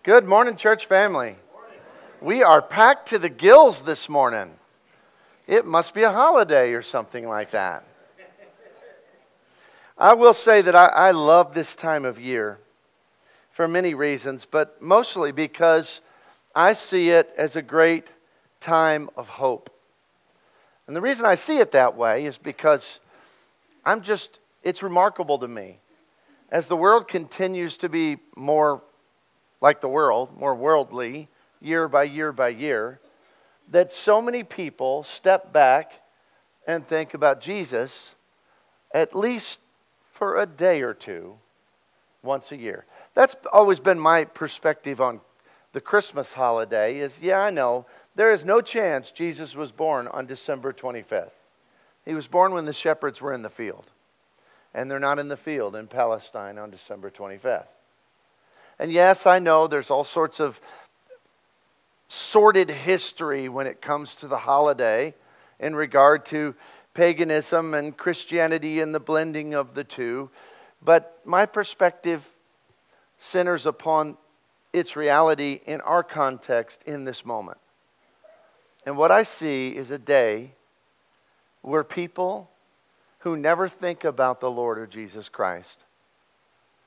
Good morning, church family. We are packed to the gills this morning. It must be a holiday or something like that. I will say that I love this time of year for many reasons, but mostly because I see it as a great time of hope. And the reason I see it that way is because it's remarkable to me. As the world continues to be more like the world, more worldly, year by year by year, that so many people step back and think about Jesus at least for a day or two once a year. That's always been my perspective on the Christmas holiday is, yeah, I know, there is no chance Jesus was born on December 25th. He was born when the shepherds were in the field. And they're not in the field in Palestine on December 25th. And yes, I know there's all sorts of sordid history when it comes to the holiday in regard to paganism and Christianity and the blending of the two. But my perspective centers upon its reality in our context in this moment. And what I see is a day where people who never think about the Lord or Jesus Christ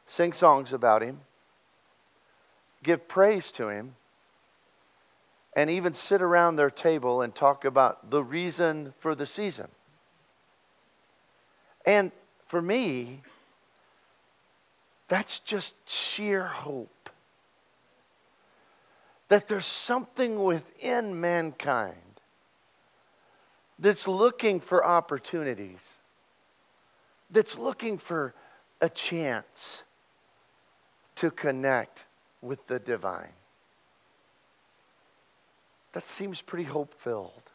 sing songs about Him, give praise to Him, and even sit around their table and talk about the reason for the season. And for me, that's just sheer hope. That there's something within mankind that's looking for opportunities, that's looking for a chance to connect with the divine. That seems pretty hope-filled.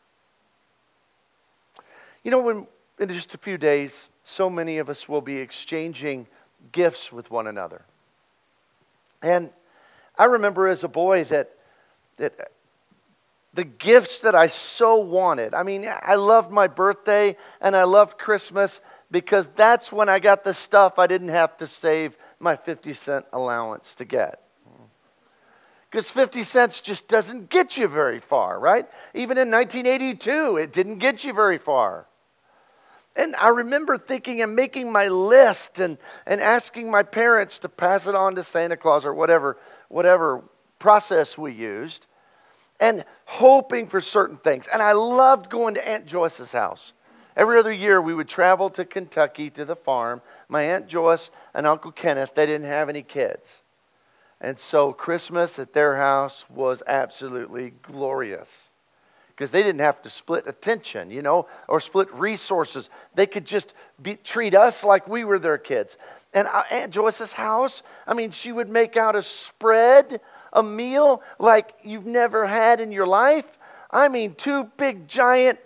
You know, when in just a few days, so many of us will be exchanging gifts with one another. And I remember as a boy that the gifts that I so wanted, I mean, I loved my birthday and I loved Christmas because that's when I got the stuff I didn't have to save my 50-cent allowance to get. Because 50 cents just doesn't get you very far, right? Even in 1982, it didn't get you very far. And I remember thinking and making my list and asking my parents to pass it on to Santa Claus or whatever process we used, and hoping for certain things. And I loved going to Aunt Joyce's house. Every other year, we would travel to Kentucky to the farm. My Aunt Joyce and Uncle Kenneth, they didn't have any kids. And so Christmas at their house was absolutely glorious. Because they didn't have to split attention, or split resources. They could just treat us like we were their kids. And Aunt Joyce's house, I mean, she would make out a spread, a meal like you've never had in your life. I mean, 2 big giant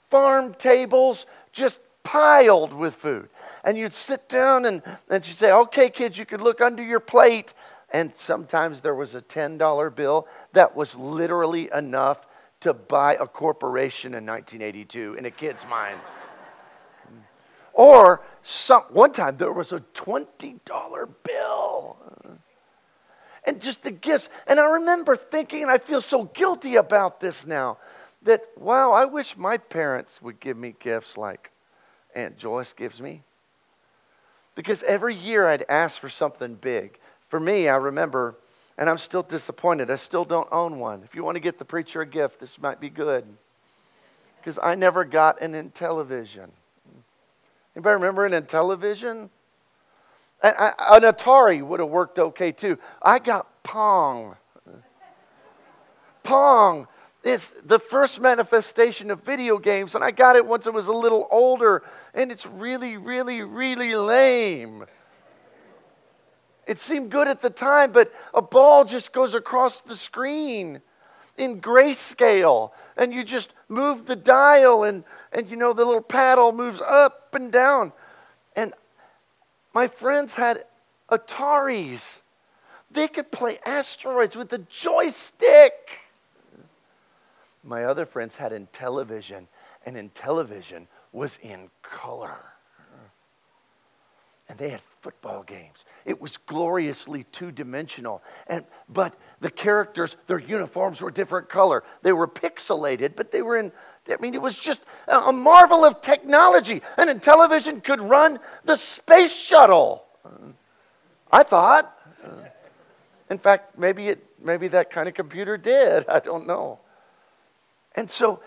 farm tables just piled with food. And you'd sit down and she'd say, okay, kids, you could look under your plate. And sometimes there was a $10 bill that was literally enough to buy a corporation in 1982 in a kid's mind. Or one time there was a $20 bill. And just the gifts. And I remember thinking, and I feel so guilty about this now, that, wow, I wish my parents would give me gifts like Aunt Joyce gives me. Because every year I'd ask for something big. For me, I remember, and I'm still disappointed, I still don't own one. If you want to get the preacher a gift, this might be good. Because I never got an Intellivision. Anybody remember an Intellivision? An Atari would have worked okay too. I got Pong. Pong is the first manifestation of video games, and I got it once I was a little older, and it's really, really, really lame. It seemed good at the time, but a ball just goes across the screen in grayscale. And you just move the dial and the little paddle moves up and down. And my friends had Ataris. They could play asteroids with a joystick. My other friends had Intellivision, and Intellivision was in color. And they had football games. It was gloriously two-dimensional. But the characters, their uniforms were different color. They were pixelated, but they were in, I mean, it was just a marvel of technology. And then television could run the space shuttle. I thought. In fact, maybe that kind of computer did. I don't know. And so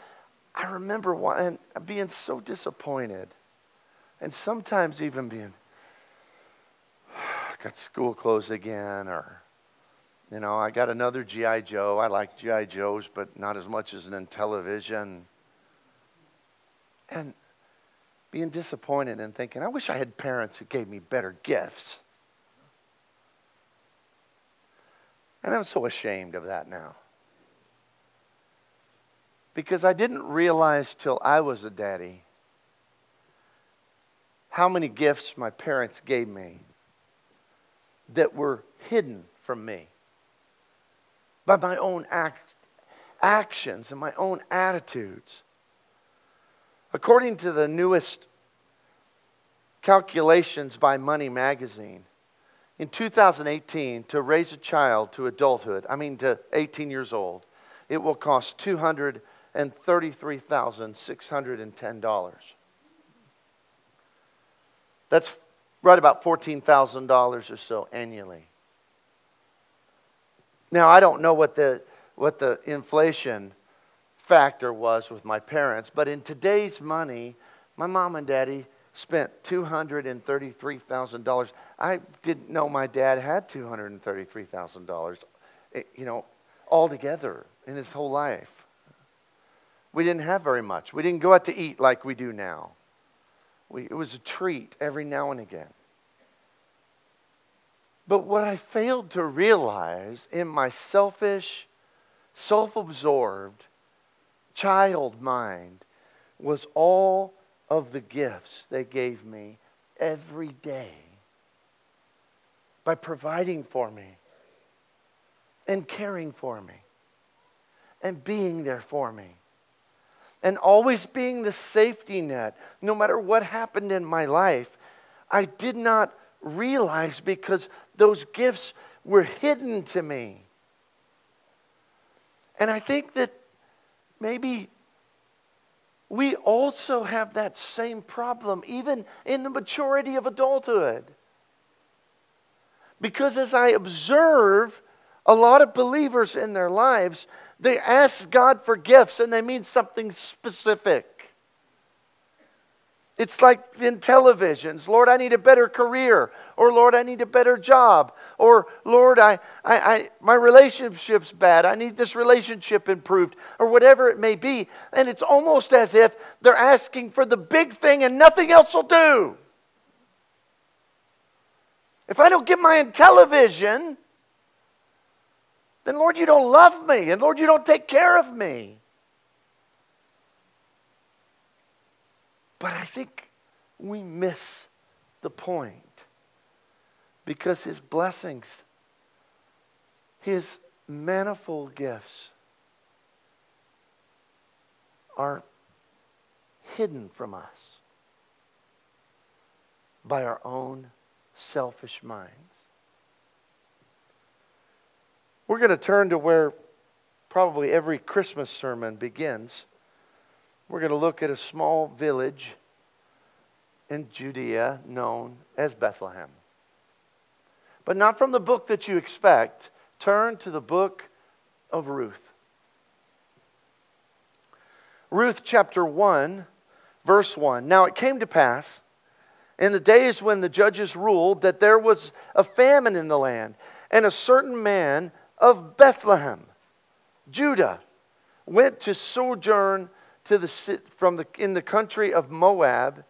I remember being so disappointed. And sometimes even being, got school clothes again, or, I got another G.I. Joe. I like G.I. Joes, but not as much as in television. And being disappointed and thinking, I wish I had parents who gave me better gifts. And I'm so ashamed of that now. Because I didn't realize till I was a daddy how many gifts my parents gave me that were hidden from me by my own actions and my own attitudes. According to the newest calculations by Money Magazine, in 2018, to raise a child to adulthood, to 18 years old, it will cost $233,610. That's right about $14,000 or so annually. Now, I don't know what the inflation factor was with my parents, but in today's money, my mom and daddy spent $233,000. I didn't know my dad had $233,000, altogether in his whole life. We didn't have very much. We didn't go out to eat like we do now. It was a treat every now and again. But what I failed to realize in my selfish, self-absorbed child mind was all of the gifts they gave me every day by providing for me and caring for me and being there for me and always being the safety net no matter what happened in my life. I did not realize because those gifts were hidden to me. And I think that maybe we also have that same problem even in the maturity of adulthood. Because as I observe a lot of believers in their lives, they ask God for gifts and they mean something specific. It's like in televisions, Lord, I need a better career, or Lord, I need a better job, or Lord, my relationship's bad, I need this relationship improved, or whatever it may be. And it's almost as if they're asking for the big thing and nothing else will do. If I don't get my television, then Lord, you don't love me, and Lord, you don't take care of me. But I think we miss the point because His blessings, His manifold gifts are hidden from us by our own selfish minds. We're going to turn to where probably every Christmas sermon begins. We're going to look at a small village in Judea known as Bethlehem. But not from the book that you expect. Turn to the book of Ruth. Ruth chapter 1, verse 1. Now it came to pass in the days when the judges ruled that there was a famine in the land, and a certain man of Bethlehem, Judah, went to sojourn in the country of Moab,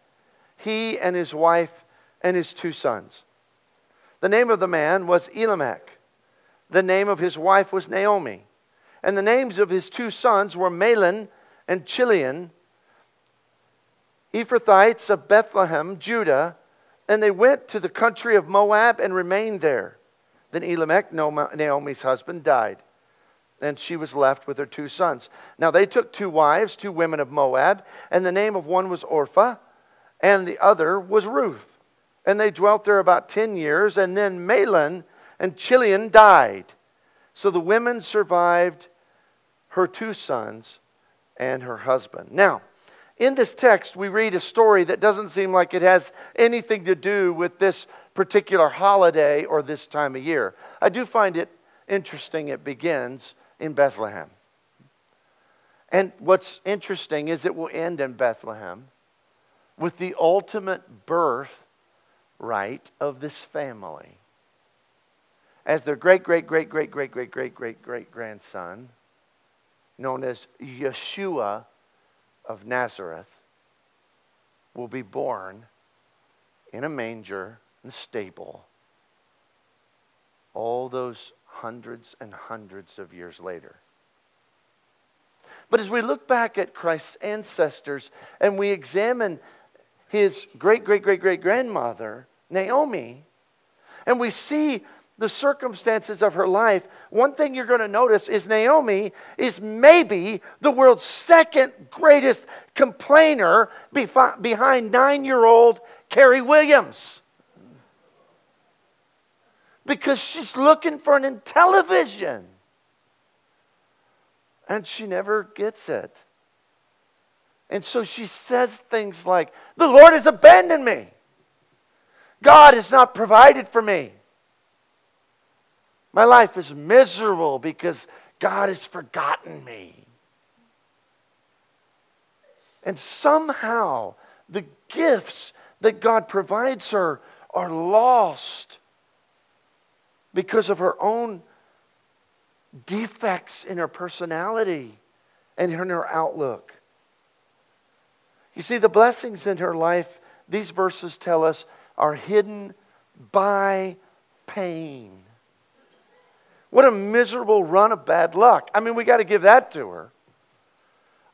he and his wife and his 2 sons. The name of the man was Elimelech. The name of his wife was Naomi. And the names of his 2 sons were Mahlon and Chilion, Ephrathites of Bethlehem, Judah. And they went to the country of Moab and remained there. Then Elimelech, Naomi's husband, died, and she was left with her 2 sons. Now they took 2 wives, 2 women of Moab, and the name of one was Orpah, and the other was Ruth. And they dwelt there about 10 years. And then Mahlon and Chilion died. So the women survived her 2 sons and her husband. Now, in this text, we read a story that doesn't seem like it has anything to do with this particular holiday or this time of year. I do find it interesting it begins in Bethlehem. And what's interesting is it will end in Bethlehem with the ultimate birth right of this family. As their great-great-great-great-great-great-great-great-grandson, known as Yeshua of Nazareth, will be born in a manger in a stable all those hundreds and hundreds of years later. But as we look back at Christ's ancestors and we examine his great-great-great-great-grandmother, Naomi, and we see the circumstances of her life, one thing you're going to notice is Naomi is maybe the world's second greatest complainer behind 9-year-old Kerry Williams. Because she's looking for an television. And she never gets it. And so she says things like, the Lord has abandoned me. God has not provided for me. My life is miserable because God has forgotten me. And somehow the gifts that God provides her are lost because of her own defects in her personality and in her outlook. You see, the blessings in her life, these verses tell us, are hidden by pain. What a miserable run of bad luck. I mean, we got to give that to her.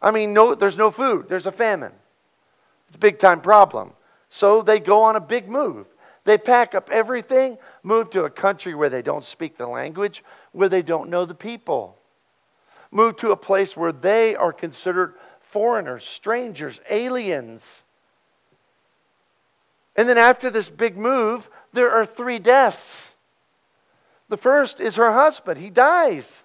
I mean, there's no food. There's a famine. It's a big time problem. So they go on a big move. They pack up everything, move to a country where they don't speak the language, where they don't know the people. Move to a place where they are considered foreigners, strangers, aliens. And then after this big move, there are 3 deaths. The first is her husband. He dies.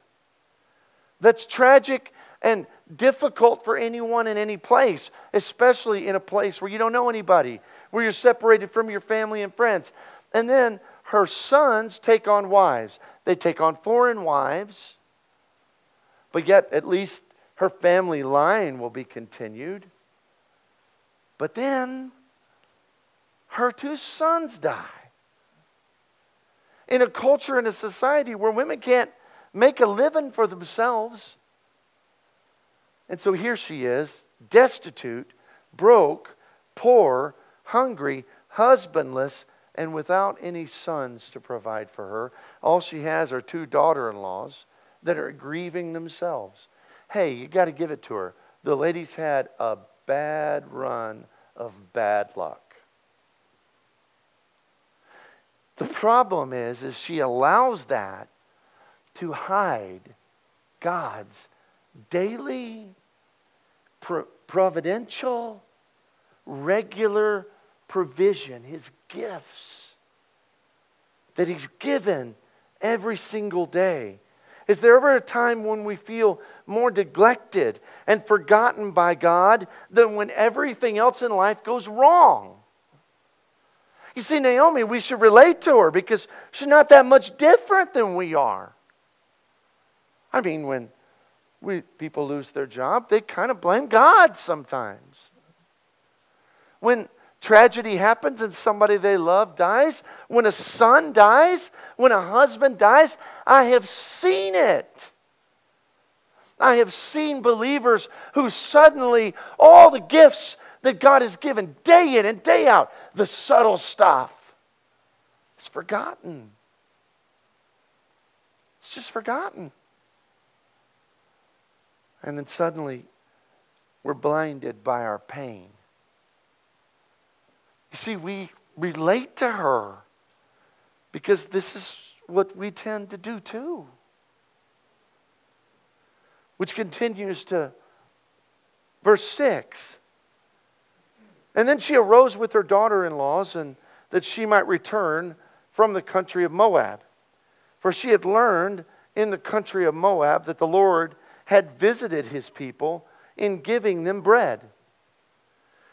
That's tragic and difficult for anyone in any place, especially in a place where you don't know anybody, where you're separated from your family and friends. And then her sons take on wives. They take on foreign wives, but yet at least her family line will be continued. But then her 2 sons die. In a culture, in a society where women can't make a living for themselves. And so here she is, destitute, broke, poor, hungry, husbandless, and without any sons to provide for her. All she has are 2 daughter-in-laws that are grieving themselves. Hey, you got to give it to her. The lady's had a bad run of bad luck. The problem is she allows that to hide God's daily, providential, regular provision, His gifts that He's given every single day. Is there ever a time when we feel more neglected and forgotten by God than when everything else in life goes wrong? You see, Naomi, we should relate to her because she's not that much different than we are. I mean, when people lose their job, they kind of blame God sometimes. When tragedy happens and somebody they love dies, when a son dies, when a husband dies, I have seen it. I have seen believers who suddenly, all the gifts that God has given day in and day out, the subtle stuff, is forgotten. It's just forgotten. And then suddenly, we're blinded by our pain. You see, we relate to her because this is what we tend to do too. Which continues to verse 6. And then she arose with her daughter-in-laws, and that she might return from the country of Moab. For she had learned in the country of Moab that the Lord had visited his people in giving them bread.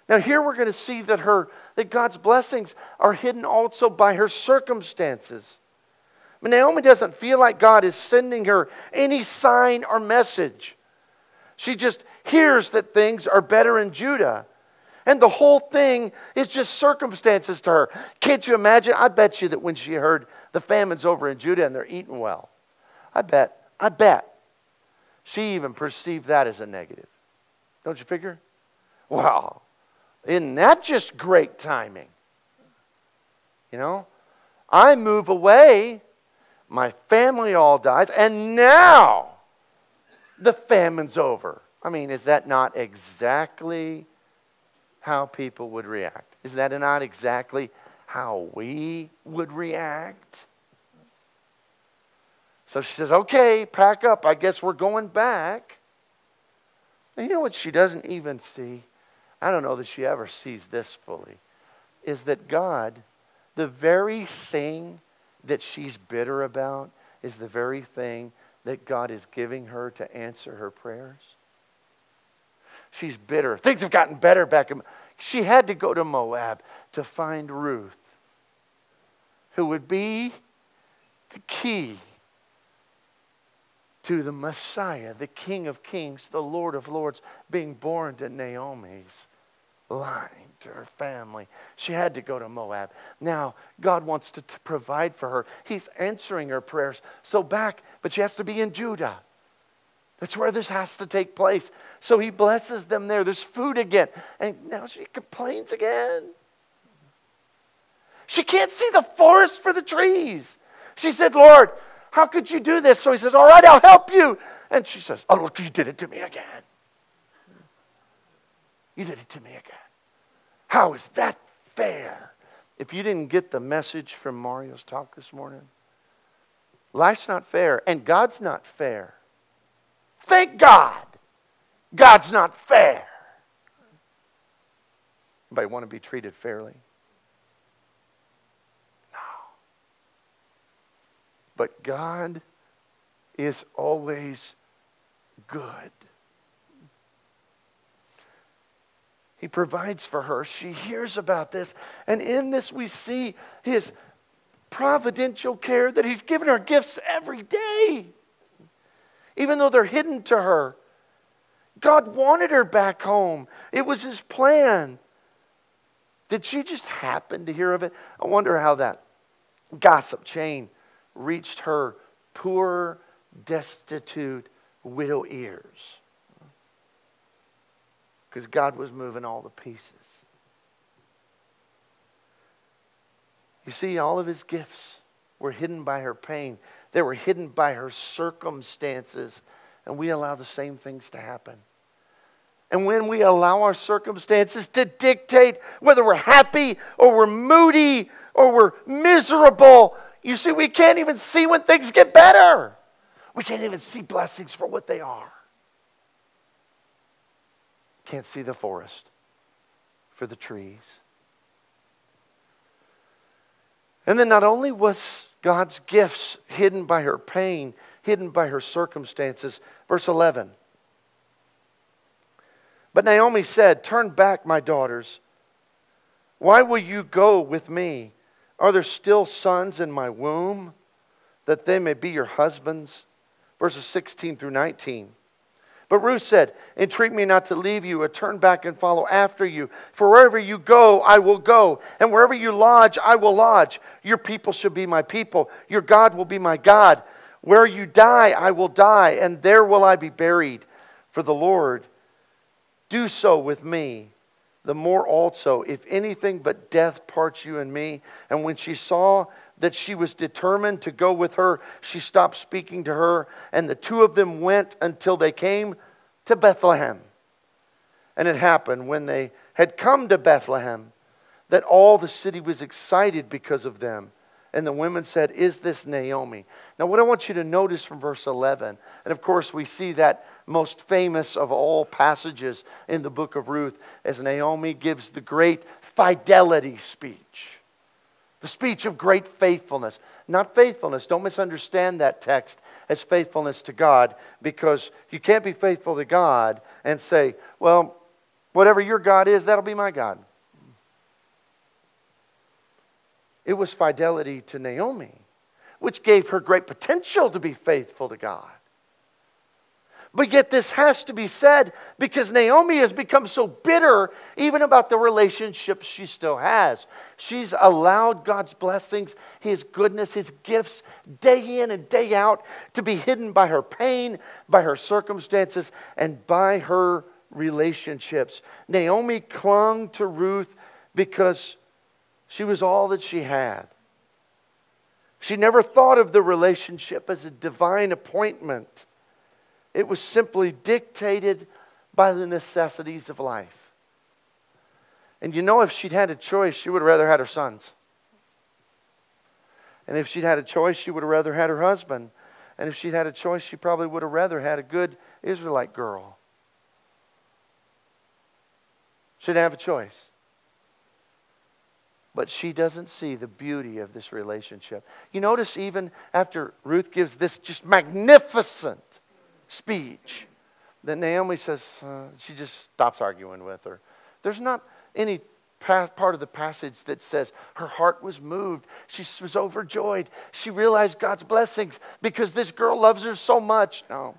Now here we're going to see that God's blessings are hidden also by her circumstances. But Naomi doesn't feel like God is sending her any sign or message. She just hears that things are better in Judah. And the whole thing is just circumstances to her. Can't you imagine? I bet you that when she heard the famine's over in Judah and they're eating well, I bet she even perceived that as a negative. Don't you figure? Wow. Isn't that just great timing? You know, I move away, my family all dies, and now the famine's over. I mean, is that not exactly how people would react? Is that not exactly how we would react? So she says, okay, pack up. I guess we're going back. And you know what she doesn't even see? I don't know that she ever sees this fully. Is that God, the very thing that she's bitter about, is the very thing that God is giving her to answer her prayers. She's bitter. Things have gotten better back in. She had to go to Moab to find Ruth, who would be the key to the Messiah, the King of Kings, the Lord of Lords, being born to Naomi's line, to her family. She had to go to Moab. Now, God wants to provide for her. He's answering her prayers. But she has to be in Judah. That's where this has to take place. So he blesses them there. There's food again. And now she complains again. She can't see the forest for the trees. She said, Lord, how could you do this? So he says, all right, I'll help you. And she says, oh, look, you did it to me again. You did it to me again. How is that fair? If you didn't get the message from Mario's talk this morning, life's not fair, and God's not fair. Thank God, God's not fair. Anybody want to be treated fairly? No. But God is always good. He provides for her. She hears about this. And in this we see His providential care that He's given her gifts every day. Even though they're hidden to her. God wanted her back home. It was His plan. Did she just happen to hear of it? I wonder how that gossip chain reached her poor, destitute widow ears. Because God was moving all the pieces. You see, all of His gifts were hidden by her pain. They were hidden by her circumstances. And we allow the same things to happen. And when we allow our circumstances to dictate whether we're happy or we're moody or we're miserable, you see, we can't even see when things get better. We can't even see blessings for what they are. Can't see the forest for the trees. And then not only was God's gifts hidden by her pain, hidden by her circumstances. Verse 11. But Naomi said, turn back, my daughters. Why will you go with me? Are there still sons in my womb, that they may be your husbands? Verses 16 through 19. But Ruth said, entreat me not to leave you or turn back and follow after you. For wherever you go, I will go. And wherever you lodge, I will lodge. Your people shall be my people. Your God will be my God. Where you die, I will die, and there will I be buried. For the Lord, do so with me. The more also, if anything but death parts you and me. And when she saw that she was determined to go with her, she stopped speaking to her, and the two of them went until they came to Bethlehem. And it happened when they had come to Bethlehem that all the city was excited because of them. And the women said, is this Naomi? Now what I want you to notice from verse 11, and of course we see that most famous of all passages in the book of Ruth, as Naomi gives the great fidelity speech. The speech of great faithfulness. Not faithfulness. Don't misunderstand that text as faithfulness to God, because you can't be faithful to God and say, well, whatever your God is, that'll be my God. It was fidelity to Naomi, which gave her great potential to be faithful to God. But yet this has to be said because Naomi has become so bitter even about the relationships she still has. She's allowed God's blessings, His goodness, His gifts, day in and day out to be hidden by her pain, by her circumstances, and by her relationships. Naomi clung to Ruth because she was all that she had. She never thought of the relationship as a divine appointment. It was simply dictated by the necessities of life. And you know, if she'd had a choice, she would have rather had her sons. And if she'd had a choice, she would have rather had her husband. And if she'd had a choice, she probably would have rather had a good Israelite girl. She didn't have a choice. But she doesn't see the beauty of this relationship. You notice even after Ruth gives this just magnificent speech, that Naomi says, she just stops arguing with her. There's not any part of the passage that says her heart was moved. She was overjoyed. She realized God's blessings because this girl loves her so much. No.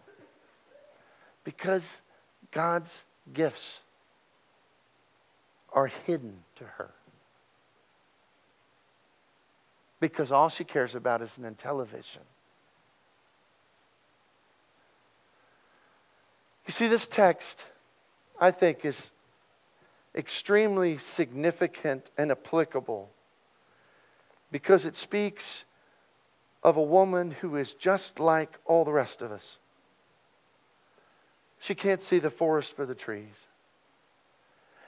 Because God's gifts are hidden to her. Because all she cares about is an television. You see, this text, I think, is extremely significant and applicable because it speaks of a woman who is just like all the rest of us. She can't see the forest for the trees.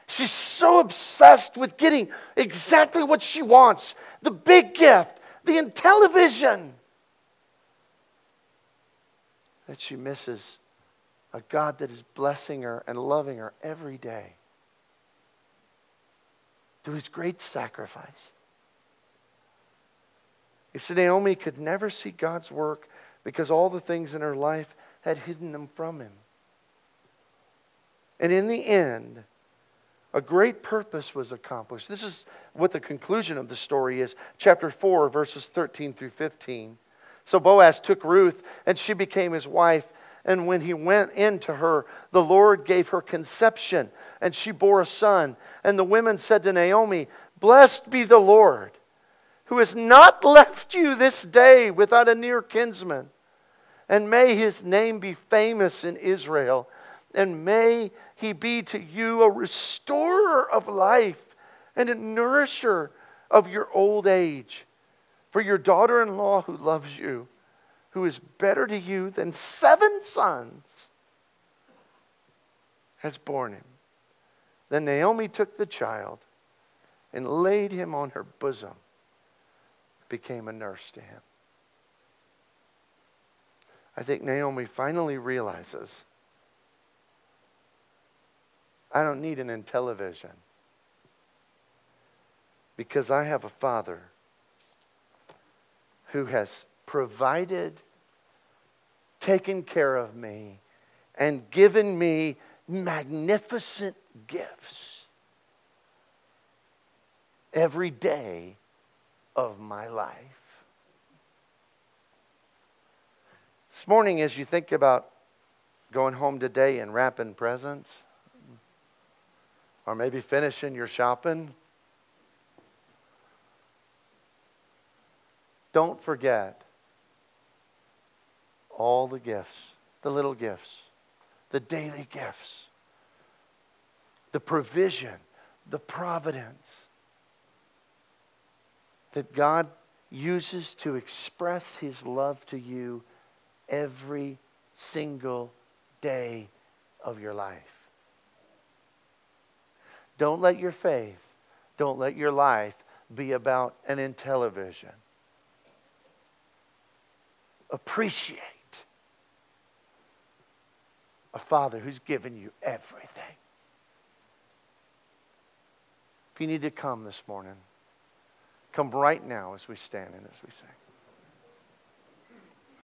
She's so obsessed with getting exactly what she wants. The big gift, the television, that she misses a God that is blessing her and loving her every day through His great sacrifice. You see, Naomi could never see God's work because all the things in her life had hidden them from Him. And in the end, a great purpose was accomplished. This is what the conclusion of the story is. Chapter 4, verses 13 through 15. So Boaz took Ruth, and she became his wife. And when he went in to her, the Lord gave her conception, and she bore a son. And the women said to Naomi, "Blessed be the Lord, who has not left you this day without a near kinsman. And may His name be famous in Israel. And may He be to you a restorer of life and a nourisher of your old age. For your daughter-in-law who loves you, who is better to you than 7 sons, has borne him." Then Naomi took the child and laid him on her bosom, became a nurse to him. I think Naomi finally realizes, I don't need an television because I have a Father who has provided, taken care of me, and given me magnificent gifts every day of my life. This morning, as you think about going home today and wrapping presents, or maybe finishing your shopping, don't forget all the gifts, the little gifts, the daily gifts, the provision, the providence that God uses to express His love to you every single day of your life. Don't let your faith, don't let your life be about an television. Appreciate a Father who's given you everything. If you need to come this morning, come right now as we stand and as we sing.